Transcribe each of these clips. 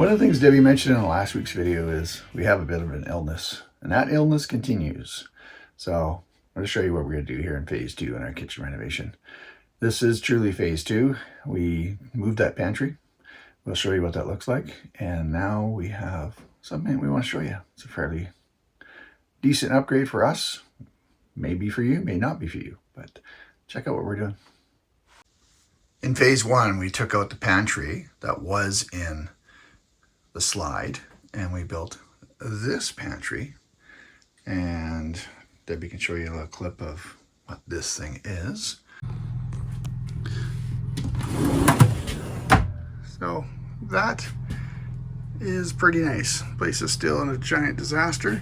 One of the things Debbie mentioned in last week's video is we have a bit of an illness, and that illness continues. So I'm going to show you what we're going to do here in phase 2 in our kitchen renovation. This is truly phase 2. We moved that pantry. We'll show you what that looks like. And now we have something we want to show you. It's a fairly decent upgrade for us. Maybe for you, may not be for you, but check out what we're doing. In phase 1, we took out the pantry that was in the slide and we built this pantry. And Debbie can show you a little clip of what this thing is. So that is pretty nice. The place is still in a giant disaster,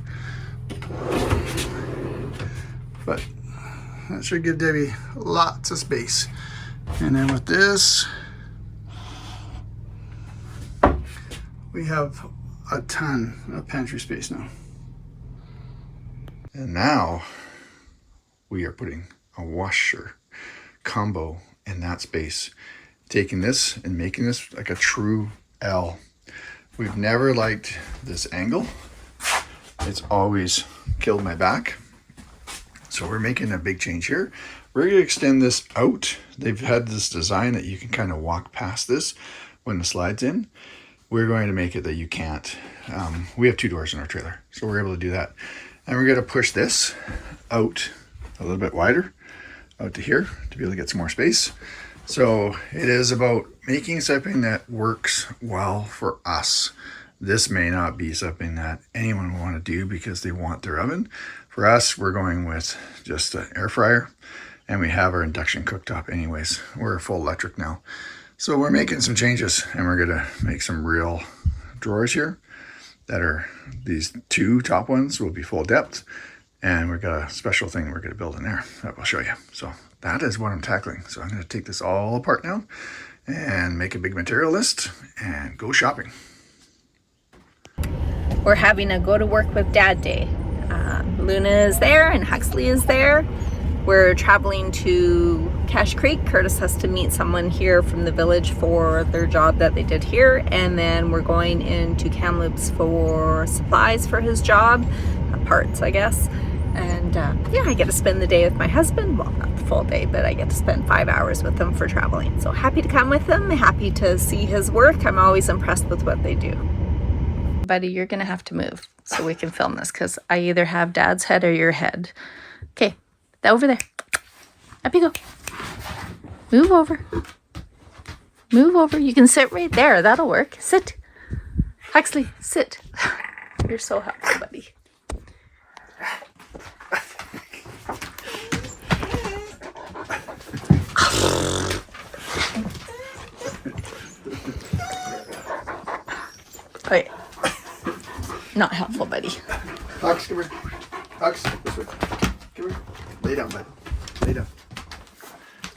but that should give Debbie lots of space. And then with this, we have a ton of pantry space now. And now we are putting a washer combo in that space, taking this and making this like a true L. We've never liked this angle. It's always killed my back. So we're making a big change here. We're going to extend this out. They've had this design that you can kind of walk past this when the slide's in. We're going to make it that you can't. We have 2 doors in our trailer, so we're able to do that. And we're going to push this out a little bit wider, out to here, to be able to get some more space. So it is about making something that works well for us. This may not be something that anyone will want to do because they want their oven. For us, we're going with just an air fryer, and we have our induction cooktop anyways. We're full electric now. So we're making some changes, and we're gonna make some real drawers here that are, these 2 top ones will be full depth, and we've got a special thing we're gonna build in there that we'll show you. So that is what I'm tackling. So I'm gonna take this all apart now and make a big material list and go shopping. We're having a go to work with Dad day. Luna is there and Huxley is there. We're traveling to Cache Creek. Curtis has to meet someone here from the village for their job that they did here. And then we're going into Kamloops for supplies for his job, parts, I guess. And yeah, I get to spend the day with my husband. Well, not the full day, but I get to spend 5 hours with him for traveling. So happy to come with him, happy to see his work. I'm always impressed with what they do. Buddy, you're gonna have to move so we can film this because I either have Dad's head or your head. Okay, over there. Up you go. Move over. Move over. You can sit right there. That'll work. Sit. Huxley, sit. You're so helpful, buddy. Okay. Not helpful, buddy. Hux, come here. Hux, this way. Come here. Lay down, bud. Lay down.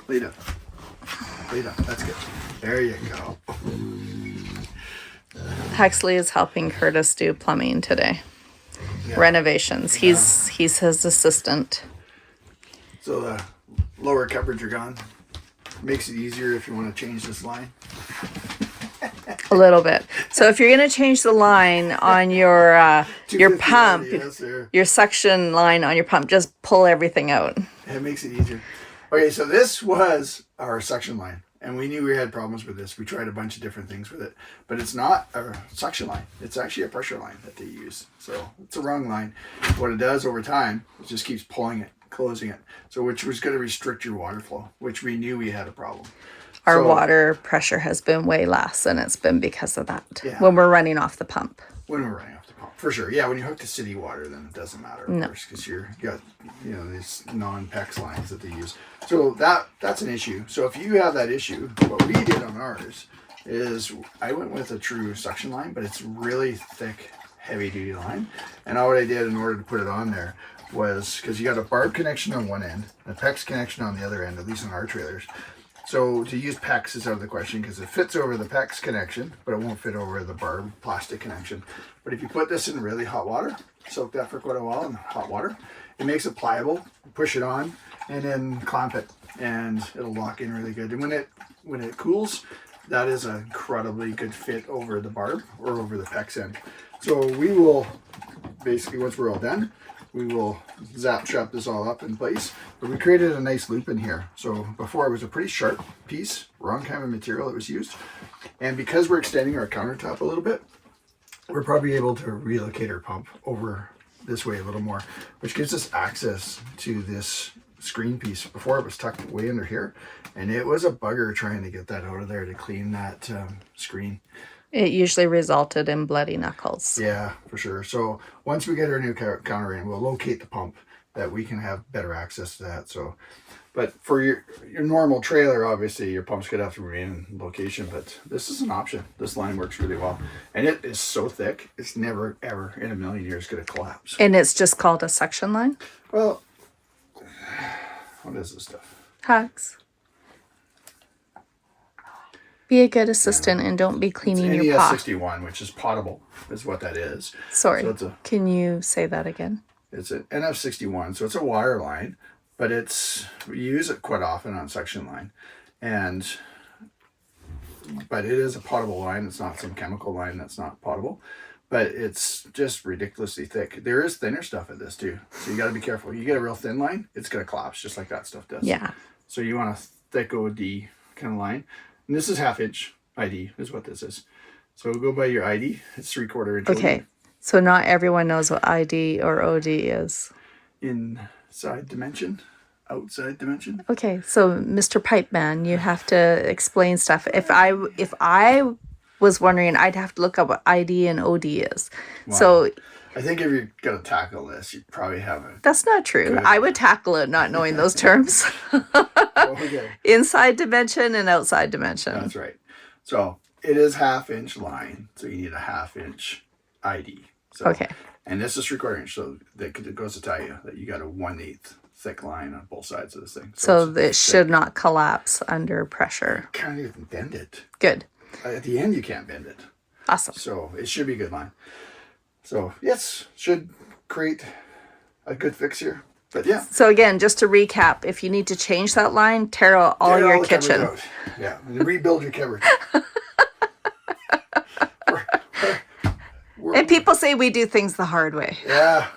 Lay down. Lay down. That's good. There you go. Huxley is helping Curtis do plumbing today. Yeah. Renovations. He's his assistant. So the lower cupboards are gone. Makes it easier if you want to change this line. A little bit. So if you're going to change the line on your pump, your suction line on your pump, just pull everything out. It makes it easier. Okay, so this was our suction line, and we knew we had problems with this. We tried a bunch of different things with it, but it's not a suction line. It's actually a pressure line that they use. So it's a wrong line. What it does over time, it just keeps pulling it, closing it. So which was going to restrict your water flow, which we knew we had a problem. Our water pressure has been way less, and it's been because of that. Yeah. When we're running off the pump. When we're running off the pump, for sure. Yeah, when you hook to city water, then it doesn't matter, of course, because you got these non-PEX lines that they use. So that's an issue. So if you have that issue, what we did on ours is I went with a true suction line, but it's really thick, heavy-duty line. And all what I did in order to put it on there was, because you got a barb connection on one end, and a PEX connection on the other end, at least on our trailers. So to use PEX is out of the question because it fits over the PEX connection, but it won't fit over the barb plastic connection. But if you put this in really hot water, soak that for quite a while in hot water, it makes it pliable. Push it on and then clamp it, and it'll lock in really good. And when it cools, that is an incredibly good fit over the barb or over the PEX end. So we will basically, once we're all done, we will zap strap this all up in place. But we created a nice loop in here. So before it was a pretty sharp piece, wrong kind of material that was used. And because we're extending our countertop a little bit, we're probably able to relocate our pump over this way a little more, which gives us access to this screen piece. Before it was tucked way under here, and it was a bugger trying to get that out of there to clean that screen. It usually resulted in bloody knuckles. Yeah, for sure. So once we get our new counter in, we'll locate the pump that we can have better access to that. So, but for your normal trailer, obviously your pump's gonna have to remain in location, but this is an option. This line works really well. And it is so thick, it's never ever in a million years gonna collapse. And it's just called a suction line? Well, what is this stuff? Hugs. Be a good assistant and don't be cleaning your pot. It's NES61, which is potable, is what that is. Sorry, So can you say that again? it's an NF61, so it's a wire line, but we use it quite often on suction line. But it is a potable line. It's not some chemical line that's not potable, but it's just ridiculously thick. There is thinner stuff at this too, so you got to be careful. You get a real thin line, it's going to collapse just like that stuff does. Yeah. So you want a thick OD kind of line. And this is 1/2 inch ID is what this is. So we'll go by your ID. It's 3/4 inch. Okay. OD. So not everyone knows what ID or OD is. Inside dimension, outside dimension. Okay. So Mr. Pipeman, you have to explain stuff. If I was wondering, I'd have to look up what ID and OD is. Wow. So I think if you're going to tackle this, you probably have a... that's not true. I would tackle it not knowing those terms. Okay. Inside dimension and outside dimension. That's right. So it is 1/2 inch line, so you need a 1/2 inch ID. So, Okay. And this is 3/4 inch, so that goes to tell you that you got a 1/8 thick line on both sides of this thing. So it should not collapse under pressure. You can't even bend it. Good. At the end, you can't bend it. Awesome. So it should be a good line. So yes, should create a good fix here. But yeah. So again, just to recap, if you need to change that line, tear out all Tear your the kitchen. cupboards out. Yeah, and rebuild your cupboard. And people say we do things the hard way. Yeah.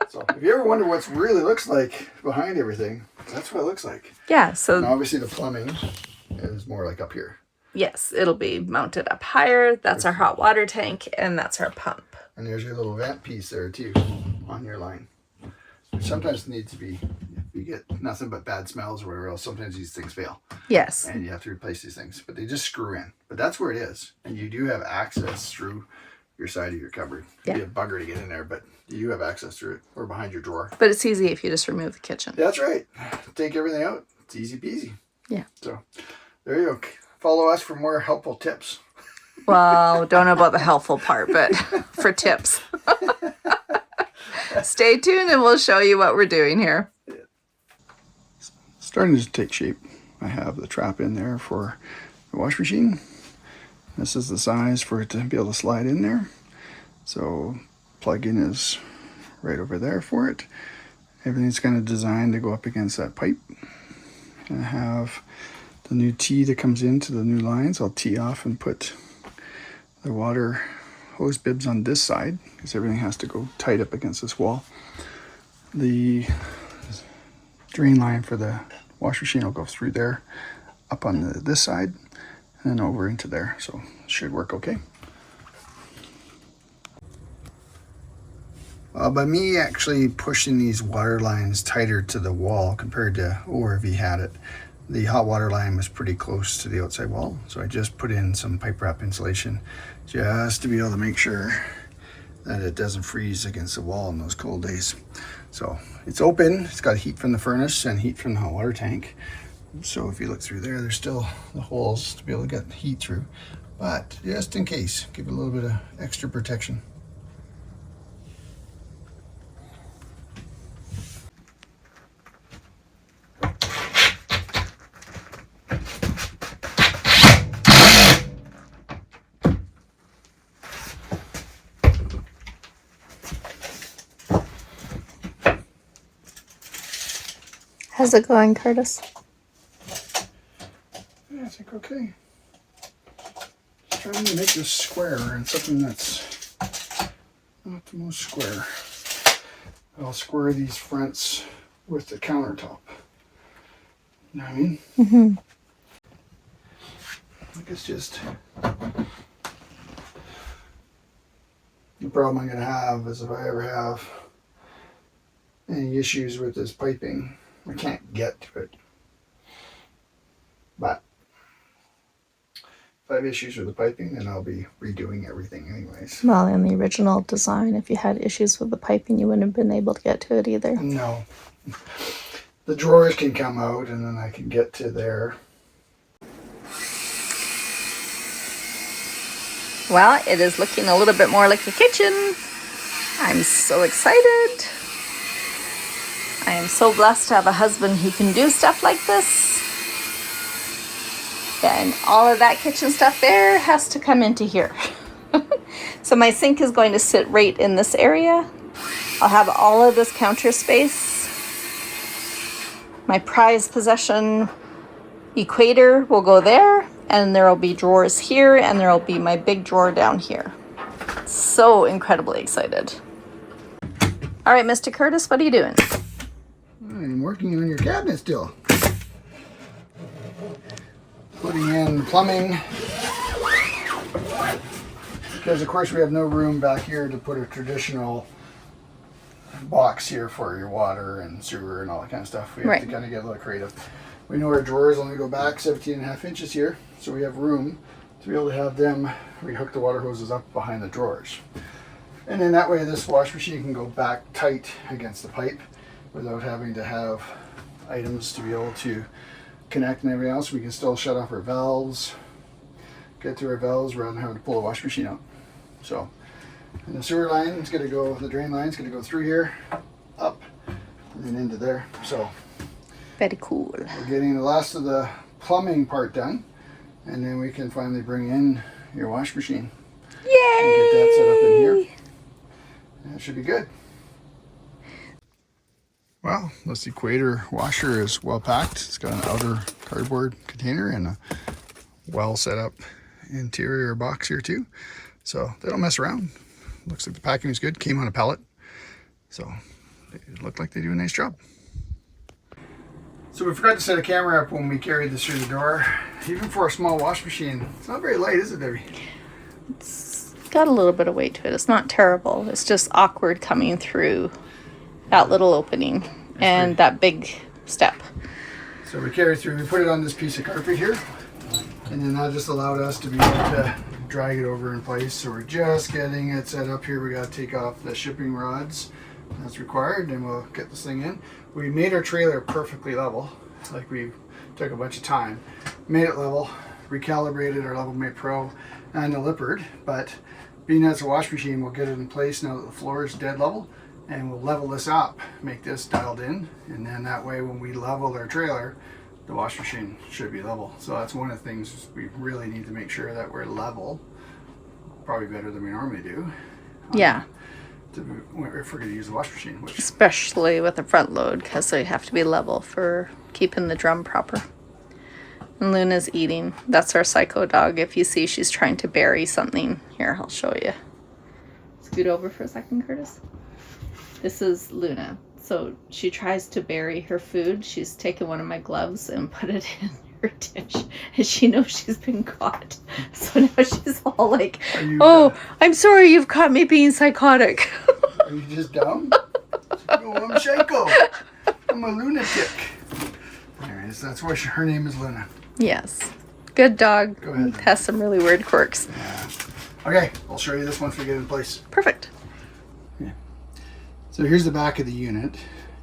So if you ever wonder what really looks like behind everything, that's what it looks like. Yeah. So And obviously the plumbing is more like up here. yes, it'll be mounted up higher. That's our hot water tank, and that's our pump. And there's your little vent piece there too on your line. Which sometimes needs to be, if you get nothing but bad smells or whatever else, sometimes these things fail. Yes. And you have to replace these things. But they just screw in. But that's where it is. And you do have access through your side of your cupboard. Yeah. It'd be a bugger to get in there, but you have access through it or behind your drawer. But it's easy if you just remove the kitchen. That's right. Take everything out. It's easy peasy. Yeah. So there you go. Follow us for more helpful tips. Well, don't know about the helpful part, but for tips. Stay tuned and we'll show you what we're doing here. Starting to take shape. I have the trap in there for the wash machine. This is the size for it to be able to slide in there. So plug-in is right over there for it. Everything's kind of designed to go up against that pipe. I have the new T that comes into the new lines. I'll tee off and put the water hose bibs on this side because everything has to go tight up against this wall. The drain line for the wash machine will go through there, up on this side, and then over into there. So it should work okay. By me actually pushing these water lines tighter to the wall compared to ORV had it, the hot water line was pretty close to the outside wall. So I just put in some pipe wrap insulation just to be able to make sure that it doesn't freeze against the wall in those cold days. So it's open, it's got heat from the furnace and heat from the hot water tank. So if you look through there, there's still the holes to be able to get heat through. But just in case, give it a little bit of extra protection. How's it going, Curtis? Yeah, I think okay. trying to make this square and something that's not the most square. I'll square these fronts with the countertop. You know what I mean? Mm-hmm. I think it's just the problem I'm going to have is if I ever have any issues with this piping, I can't get to it. But if I have issues with the piping, then I'll be redoing everything anyways. Well, in the original design, if you had issues with the piping, you wouldn't have been able to get to it either. No. The drawers can come out and then I can get to there. Well, it is looking a little bit more like a kitchen. I'm so excited. I am so blessed to have a husband who can do stuff like this. And all of that kitchen stuff there has to come into here. So my sink is going to sit right in this area. I'll have all of this counter space. My prized possession, Equator, will go there. And there will be drawers here, and there will be my big drawer down here. So incredibly excited. All right, Mr. Curtis, what are you doing? I'm working on your cabinet still. Putting in plumbing. Because of course we have no room back here to put a traditional box here for your water and sewer and all that kind of stuff. We have to kind of get a little creative. We know our drawers only go back 17.5 inches here, so we have room to be able to have them. We hook the water hoses up behind the drawers. And then that way this wash machine can go back tight against the pipe without having to have items to be able to connect and everything else. We can still shut off our valves, get to our valves rather than having to pull the wash machine out. So, and the sewer line is going to go, the drain line is going to go through here, up, and then into there. So, very cool. We're getting the last of the plumbing part done, and then we can finally bring in your wash machine. Yay! And get that set up in here. And it should be good. Well, this Equator washer is well packed. It's got an outer cardboard container and a well set up interior box here too. So they don't mess around. Looks like the packing is good. Came on a pallet. So they look like they do a nice job. So we forgot to set a camera up when we carried this through the door. Even for a small wash machine, it's not very light, is it, Debbie? It's got a little bit of weight to it. It's not terrible. It's just awkward coming through that little opening and that big step. So we carried through, we put it on this piece of carpet here, and then that just allowed us to be able to drag it over in place. So we're just getting it set up here. We got to take off the shipping rods that's required, and we'll get this thing in. We made our trailer perfectly level, like we took a bunch of time. Made it level, recalibrated our Level Mate Pro and the Lippard, but being that it's a wash machine, we'll get it in place now that the floor is dead level, and we'll level this up, make this dialed in, and then that way when we level our trailer, the wash machine should be level. So that's one of the things we really need to make sure that we're level, probably better than we normally do. Yeah. If we're going to use the wash machine. Which, especially with the front load, because they have to be level for keeping the drum proper. And Luna's eating. That's our psycho dog. If you see she's trying to bury something. Here, I'll show you. Scoot over for a second, Curtis. This is Luna. So she tries to bury her food. She's taken one of my gloves and put it in her dish. And she knows she's been caught. So now she's all like, oh, I'm sorry you've caught me being psychotic. Are you just dumb? No, I'm psycho. I'm a lunatic. Anyways, that's why her name is Luna. Yes. Good dog. Go ahead. Has some really weird quirks. Yeah. Okay, I'll show you this once we get it in place. Perfect. Okay. So here's the back of the unit.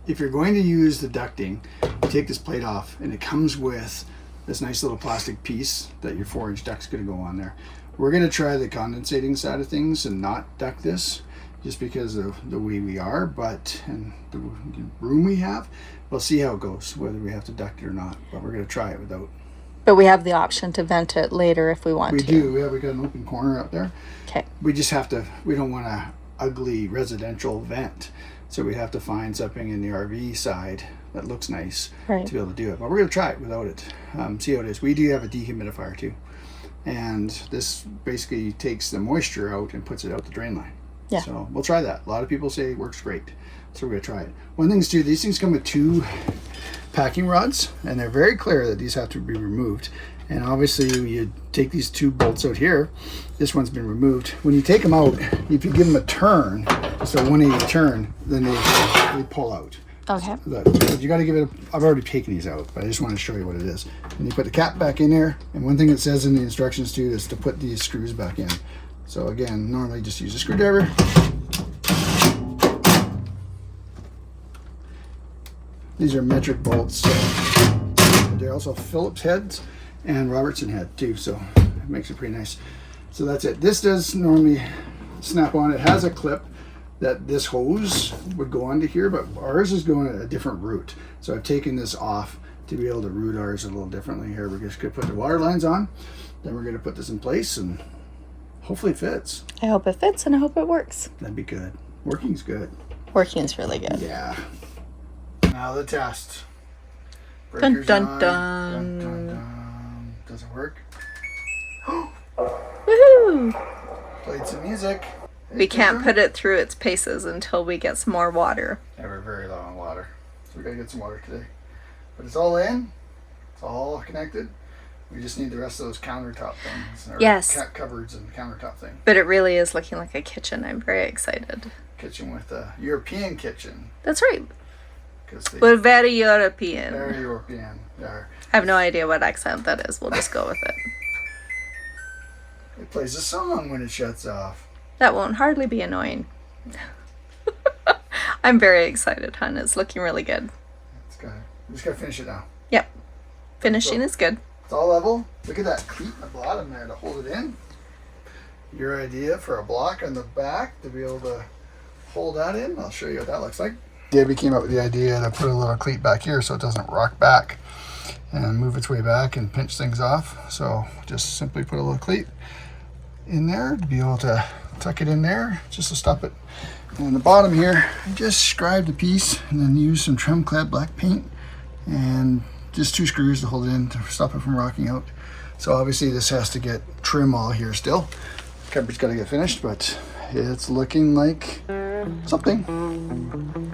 If you're going to use the ducting, you take this plate off, and it comes with this nice little plastic piece that your 4-inch duct's going to go on there. We're going to try the condensating side of things and not duct this, just because of the way we are, and the room we have. We'll see how it goes, whether we have to duct it or not, but we're going to try it without. But we have the option to vent it later if we want We to. do. We got an open corner up there. Okay. We just have to, we don't want a ugly residential vent. So we have to find something in the RV side that looks nice to be able to do it. But we're going to try it without it. See how it is. We do have a dehumidifier too. and this basically takes the moisture out and puts it out the drain line. Yeah. So we'll try that. A lot of people say it works great, so we're gonna try it. One thing is too, these things come with 2 packing rods, and they're very clear that these have to be removed. And obviously you take these 2 bolts out here, this one's been removed. When you take them out, if you give them a turn, just a 180 turn, then they pull out. Okay. But you got to give it I've already taken these out, but I just want to show you what it is. And you put the cap back in there, and one thing it says in the instructions too is to put these screws back in. So again, normally just use a screwdriver. These are metric bolts. They're also Phillips heads and Robertson head too, so it makes it pretty nice. So that's it. This does normally snap on. It has a clip that this hose would go onto here, but ours is going a different route. So I've taken this off to be able to route ours a little differently here. We're just gonna put the water lines on, then we're gonna put this in place, and hopefully it fits. I hope it fits and I hope it works. That'd be good. Working's good. Working's really good. Yeah. Now the test. Dun, Breakers dun, on. dun. Dun, dun, dun. Doesn't work. Woohoo! Played some music. We can't put it through its paces until we get some more water. Yeah, we're very low on water, so we gotta get some water today. But it's all in. It's all connected. We just need the rest of those countertop things. Or Yes. Cupboards and countertop thing. But it really is looking like a kitchen. I'm very excited. Kitchen with a European kitchen. That's right. Because they We're very European. very European. I have no idea what accent that is. We'll just go with it. It plays a song when it shuts off. That won't hardly be annoying. I'm very excited, hon. It's looking really good. It's good. We just gotta finish it now. Yep. Finishing is good. It's all level. Look at that cleat in the bottom there to hold it in. Your idea for a block on the back to be able to hold that in. I'll show you what that looks like. Debbie came up with the idea to put a little cleat back here so it doesn't rock back and move its way back and pinch things off. So just simply put a little cleat in there to be able to tuck it in there just to stop it. And on the bottom here, I just scribed a piece and then used some trim clad black paint and just 2 screws to hold it in to stop it from rocking out. So obviously this has to get trim all here still. Cupboard's got to get finished, but it's looking like something.